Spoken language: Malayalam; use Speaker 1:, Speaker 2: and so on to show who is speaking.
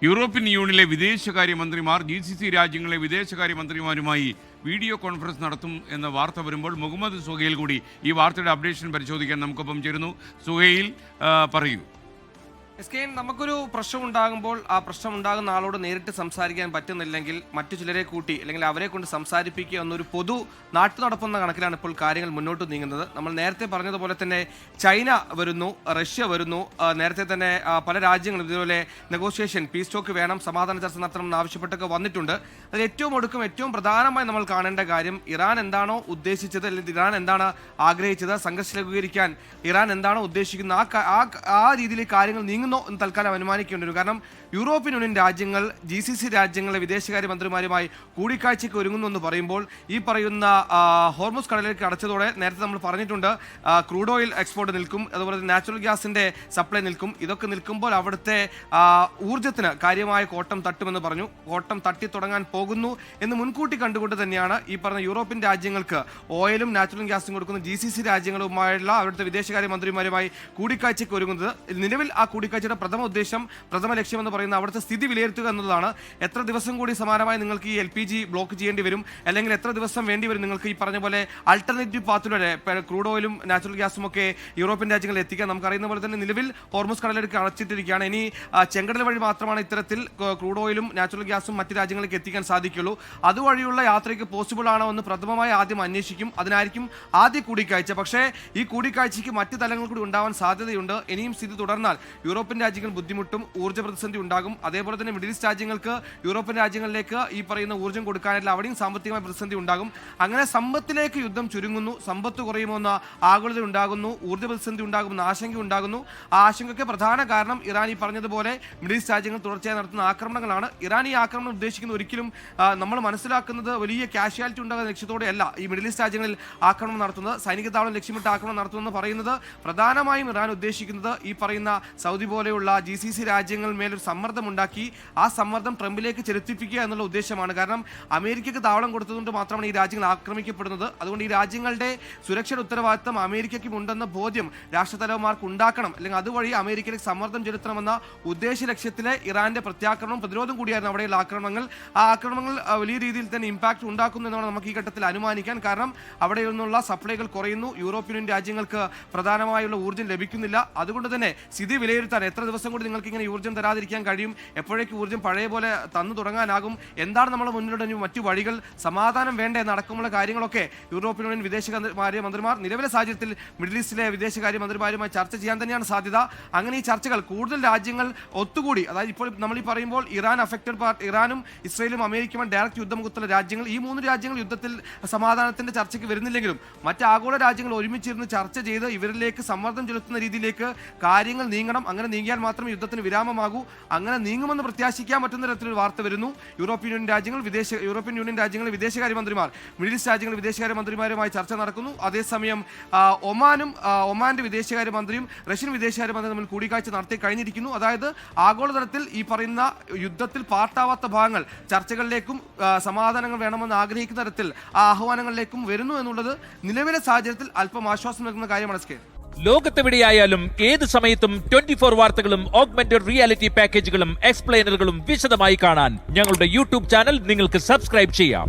Speaker 1: യൂറോപ്യൻ യൂണിയനിലെ വിദേശകാര്യമന്ത്രിമാർ GCC രാജ്യങ്ങളിലെ വിദേശകാര്യമന്ത്രിമാരുമായി വീഡിയോ കോൺഫറൻസ് നടത്തും എന്ന വാർത്ത വരുമ്പോൾ മുഹമ്മദ് സുഹൈൽ കൂടി ഈ വാർത്തയുടെ അപ്ഡേഷൻ പരിശോധിക്കാൻ നമുക്കൊപ്പം ചേരുന്നു. സുഹൈൽ, പറയൂ.
Speaker 2: നമുക്കൊരു പ്രശ്നം ഉണ്ടാകുമ്പോൾ ആ പ്രശ്നം ഉണ്ടാകുന്ന ആളോട് നേരിട്ട് സംസാരിക്കാൻ പറ്റുന്നില്ലെങ്കിൽ മറ്റു ചിലരെ കൂട്ടി അല്ലെങ്കിൽ അവരെ കൊണ്ട് സംസാരിപ്പിക്കുക എന്നൊരു പൊതു നാട്ടു നടപ്പുന്ന കണക്കിലാണ് ഇപ്പോൾ കാര്യങ്ങൾ മുന്നോട്ട് നീങ്ങുന്നത്. നമ്മൾ നേരത്തെ പറഞ്ഞതുപോലെ തന്നെ ചൈന വരുന്നു, റഷ്യ വരുന്നു, നേരത്തെ തന്നെ പല രാജ്യങ്ങളും ഇതുപോലെ നെഗോഷിയേഷൻ, പീസ് ടോക്ക് വേണം, സമാധാന ചർച്ച നടത്തണം എന്നാവശ്യപ്പെട്ടൊക്കെ വന്നിട്ടുണ്ട്. അതിൽ ഏറ്റവും ഒടുക്കം ഏറ്റവും പ്രധാനമായി നമ്മൾ കാണേണ്ട കാര്യം ഇറാൻ എന്താണോ ഉദ്ദേശിച്ചത്, അല്ലെങ്കിൽ ഇറാൻ എന്താണ് ആഗ്രഹിച്ചത്, സംഘർഷം ലഘൂകരിക്കാൻ ഇറാൻ എന്താണോ ഉദ്ദേശിക്കുന്നത് ആ രീതിയിൽ കാര്യങ്ങൾ നീങ്ങുന്നു എന്ന് തൽക്കാലം അനുമാനിക്കേണ്ടി വരും. കാരണം യൂറോപ്യൻ യൂണിയൻ രാജ്യങ്ങൾ GCC രാജ്യങ്ങളിലെ വിദേശകാര്യമന്ത്രിമാരുമായി കൂടിക്കാഴ്ചയ്ക്ക് ഒരുങ്ങുന്നു എന്ന് പറയുമ്പോൾ ഈ പറയുന്ന ഹോർമുസ് കടലിലേക്ക് അടച്ചതോടെ നേരത്തെ നമ്മൾ പറഞ്ഞിട്ടുണ്ട് ക്രൂഡ് ഓയിൽ എക്സ്പോർട്ട് നിൽക്കും, അതുപോലെ നാച്ചുറൽ ഗ്യാസിന്റെ സപ്ലൈ നിൽക്കും. ഇതൊക്കെ നിൽക്കുമ്പോൾ അവിടുത്തെ ഊർജ്ജത്തിന് കാര്യമായ കോട്ടം തട്ടുമെന്ന് പറഞ്ഞു. കോട്ടം തട്ടി തുടങ്ങാൻ പോകുന്നു എന്ന് മുൻകൂട്ടി കണ്ടുകൊണ്ട് തന്നെയാണ് ഈ പറഞ്ഞ യൂറോപ്യൻ രാജ്യങ്ങൾക്ക് ഓയിലും നാച്ചുറൽ ഗ്യാസും കൊടുക്കുന്ന GCC രാജ്യങ്ങളുമായുള്ള അവിടുത്തെ വിദേശകാര്യമന്ത്രിമാരുമായി കൂടിക്കാഴ്ചയ്ക്ക് ഒരുങ്ങുന്നത്. നിലവിൽ ആ കൂടിക്കാഴ്ചയുടെ പ്രഥമ ലക്ഷ്യമെന്ന് പറയുന്ന അവിടുത്തെ സ്ഥിതി വിലയിരുത്തുക എന്നതാണ്. എത്ര ദിവസം കൂടി സമാനമായി നിങ്ങൾക്ക് ഈ LPG ബ്ലോക്ക് ചെയ്യേണ്ടി വരും, അല്ലെങ്കിൽ എത്ര ദിവസം വേണ്ടി വരും നിങ്ങൾക്ക് ഈ പറഞ്ഞ പോലെ ആൾട്ടർനേറ്റീവ് പാത്തിലൂടെ ക്രൂഡ് ഓയിലും നാച്ചുറൽ ഗ്യാസും ഒക്കെ യൂറോപ്യൻ രാജ്യങ്ങളിൽ എത്തിക്കാൻ നമുക്കറിയുന്ന പോലെ തന്നെ നിലവിൽ ഹോർമുസ് കടലിലേക്ക് അടച്ചിട്ടിരിക്കുകയാണ്. ഇനി ചെങ്കടൽ വഴി മാത്രമാണ് ഇത്തരത്തിൽ ക്രൂഡ് ഓയിലും നാച്ചുറൽ ഗ്യാസും മറ്റ് രാജ്യങ്ങളിലേക്ക് എത്തിക്കാൻ സാധിക്കുള്ളൂ. അതുവഴിയുള്ള യാത്രയ്ക്ക് പോസിബിൾ ആണോ എന്ന് പ്രഥമമായി ആദ്യം അന്വേഷിക്കും. അതിനായിരിക്കും ആദ്യ കൂടിക്കാഴ്ച. പക്ഷേ ഈ കൂടിക്കാഴ്ചയ്ക്ക് മറ്റ് തലങ്ങൾ കൂടി ഉണ്ടാവാൻ സാധ്യതയുണ്ട്. ഇനിയും സ്ഥിതി തുടർന്നാൽ യൂറോപ്യൻ രാജ്യങ്ങൾ ബുദ്ധിമുട്ടും, ഊർജ്ജ പ്രതിസന്ധി ഉണ്ടാകും. അതേപോലെ തന്നെ മിഡിൽ ഈസ്റ്റ് രാജ്യങ്ങൾക്ക് യൂറോപ്യൻ രാജ്യങ്ങളിലേക്ക് ഈ പറയുന്ന ഊർജ്ജം കൊടുക്കാനായിട്ട് അവിടെയും സാമ്പത്തികമായ പ്രതിസന്ധി ഉണ്ടാകും. അങ്ങനെ സമ്പത്തിലേക്ക് യുദ്ധം ചുരുങ്ങുന്നു, സമ്പത്ത് കുറയുമെന്ന ആകുലത ഉണ്ടാകുന്നു, ഊർജ്ജ പ്രതിസന്ധി ഉണ്ടാകുമെന്ന ആശങ്ക ഉണ്ടാകുന്നു. ആ ആശങ്കയ്ക്ക് പ്രധാന കാരണം ഇറാൻ ഈ പറഞ്ഞതുപോലെ മിഡിൽ ഈസ്റ്റ് രാജ്യങ്ങൾ തുടർച്ചയായി നടത്തുന്ന ആക്രമണങ്ങളാണ്. ഇറാൻ ഈ ആക്രമണം ഉദ്ദേശിക്കുന്ന ഒരിക്കലും നമ്മൾ മനസ്സിലാക്കുന്നത് വലിയ കാഷ്വാലിറ്റി ഉണ്ടാകുന്ന ലക്ഷ്യത്തോടെയല്ല ഈ മിഡിൽ ഈസ്റ്റ് രാജ്യങ്ങളിൽ ആക്രമണം നടത്തുന്നത്. സൈനിക താവളം ലക്ഷ്യമിട്ട് ആക്രമണം നടത്തുമെന്ന് പറയുന്നത് പ്രധാനമായും ഇറാൻ ഉദ്ദേശിക്കുന്നത് ഈ പറയുന്ന സൗദി പോലെയുള്ള GCC രാജ്യങ്ങൾ മേലൊരു സമ്മർദ്ദം ഉണ്ടാക്കി ആ സമ്മർദ്ദം ട്രംപിലേക്ക് ചെലുത്തിപ്പിക്കുക എന്നുള്ള ഉദ്ദേശമാണ്. കാരണം അമേരിക്കയ്ക്ക് താവളം കൊടുത്തതുകൊണ്ട് മാത്രമാണ് ഈ രാജ്യങ്ങൾ ആക്രമിക്കപ്പെടുന്നത്. അതുകൊണ്ട് ഈ രാജ്യങ്ങളുടെ സുരക്ഷയുടെ ഉത്തരവാദിത്തം അമേരിക്കയ്ക്കും ഉണ്ടെന്ന ബോധ്യം രാഷ്ട്രതലവന്മാർക്ക് ഉണ്ടാക്കണം, അല്ലെങ്കിൽ അതുവഴി അമേരിക്കയിലേക്ക് സമ്മർദ്ദം ചെലുത്തണമെന്ന ഉദ്ദേശ ലക്ഷ്യത്തിലെ ഇറാന്റെ പ്രത്യാക്രമണം, പ്രതിരോധം കൂടിയായിരുന്നു അവിടെയുള്ള ആക്രമണങ്ങൾ. ആ ആക്രമണങ്ങൾ വലിയ രീതിയിൽ തന്നെ ഇമ്പാക്ട് ഉണ്ടാക്കുന്നു എന്നാണ് നമുക്ക് ഈ ഘട്ടത്തിൽ അനുമാനിക്കാൻ. കാരണം അവിടെ നിന്നുള്ള സപ്ലൈകൾ കുറയുന്നു, യൂറോപ്യൻ യൂണിയൻ രാജ്യങ്ങൾക്ക് പ്രധാനമായുള്ള ഊർജ്ജം ലഭിക്കുന്നില്ല. അതുകൊണ്ട് തന്നെ സ്ഥിതി വിലയിരുത്താൻ എത്ര ദിവസം കൂടി നിങ്ങൾക്ക് ഇങ്ങനെ ഊർജ്ജം തരാതിരിക്കാൻ കഴിയും, എപ്പോഴേക്ക് ഊർജ്ജം പഴയ പോലെ തന്നു തുടങ്ങാനാകും, എന്താണ് നമ്മൾ മുന്നിലുള്ള മറ്റു വഴികൾ, സമാധാനം വേണ്ടേ എന്നടക്കമുള്ള കാര്യങ്ങളൊക്കെ യൂറോപ്യൻ യൂണിയൻ വിദേശകാര്യ മന്ത്രിമാർ നിലവിലെ സാഹചര്യത്തിൽ മിഡിൽ ഈസ്റ്റിലെ വിദേശകാര്യ മന്ത്രിമാരുമായി ചർച്ച ചെയ്യാൻ തന്നെയാണ് സാധ്യത. അങ്ങനെ ഈ ചർച്ചകൾ കൂടുതൽ രാജ്യങ്ങൾ ഒത്തുകൂടി, അതായത് ഇപ്പോൾ നമ്മൾ ഈ പറയുമ്പോൾ ഇറാൻ അഫക്റ്റഡ് പാർട്ട്, ഇറാനും ഇസ്രയേലും അമേരിക്കയുമായി ഡയറക്റ്റ് യുദ്ധമുഖത്തുള്ള രാജ്യങ്ങൾ, ഈ മൂന്ന് രാജ്യങ്ങൾ യുദ്ധത്തിൽ സമാധാനത്തിന്റെ ചർച്ചയ്ക്ക് വരുന്നില്ലെങ്കിലും മറ്റ് ആഗോള രാജ്യങ്ങൾ ഒരുമിച്ചിരുന്ന് ചർച്ച ചെയ്ത് ഇവരിലേക്ക് സമ്മർദ്ദം ചെലുത്തുന്ന രീതിയിലേക്ക് കാര്യങ്ങൾ നീങ്ങണം. അങ്ങനെ നീങ്ങിയാൽ മാത്രമേ യുദ്ധത്തിന് വിരാമമാകൂ. അങ്ങനെ നീങ്ങുമെന്ന് പ്രത്യാശിക്കാൻ പറ്റുന്ന തരത്തിലൊരു വാർത്ത വരുന്നു. യൂറോപ്യൻ യൂണിയൻ രാജ്യങ്ങൾ വിദേശകാര്യമന്ത്രിമാർ മിഡിൽ ഈസ്റ്റ് രാജ്യങ്ങൾ വിദേശകാര്യമന്ത്രിമാരുമായി ചർച്ച നടക്കുന്നു. അതേസമയം ഒമാന്റെ വിദേശകാര്യമന്ത്രിയും റഷ്യൻ വിദേശകാര്യമന്ത്രിയും തമ്മിൽ കൂടിക്കാഴ്ച നടത്തി കഴിഞ്ഞിരിക്കുന്നു. അതായത് ആഗോളതലത്തിൽ ഈ പറയുന്ന യുദ്ധത്തിൽ പാർട്ടാവാത്ത ഭാഗങ്ങൾ ചർച്ചകളിലേക്കും സമാധാനങ്ങൾ വേണമെന്ന് ആഗ്രഹിക്കുന്ന തരത്തിൽ ആ ആഹ്വാനങ്ങളിലേക്കും വരുന്നു എന്നുള്ളത് നിലവിലെ സാഹചര്യത്തിൽ അല്പം ആശ്വാസം നൽകുന്ന കാര്യമാണ്.
Speaker 3: ലോകത്തെവിടെയായാലും ഏത് സമയത്തും 24 വാർത്തകളും ഓഗ്മെന്റഡ് റിയാലിറ്റി പാക്കേജുകളും എക്സ്പ്ലെയിനറുകളും വിശദമായി കാണാൻ ഞങ്ങളുടെ YouTube ചാനൽ നിങ്ങൾക്ക് സബ്സ്ക്രൈബ് ചെയ്യാം.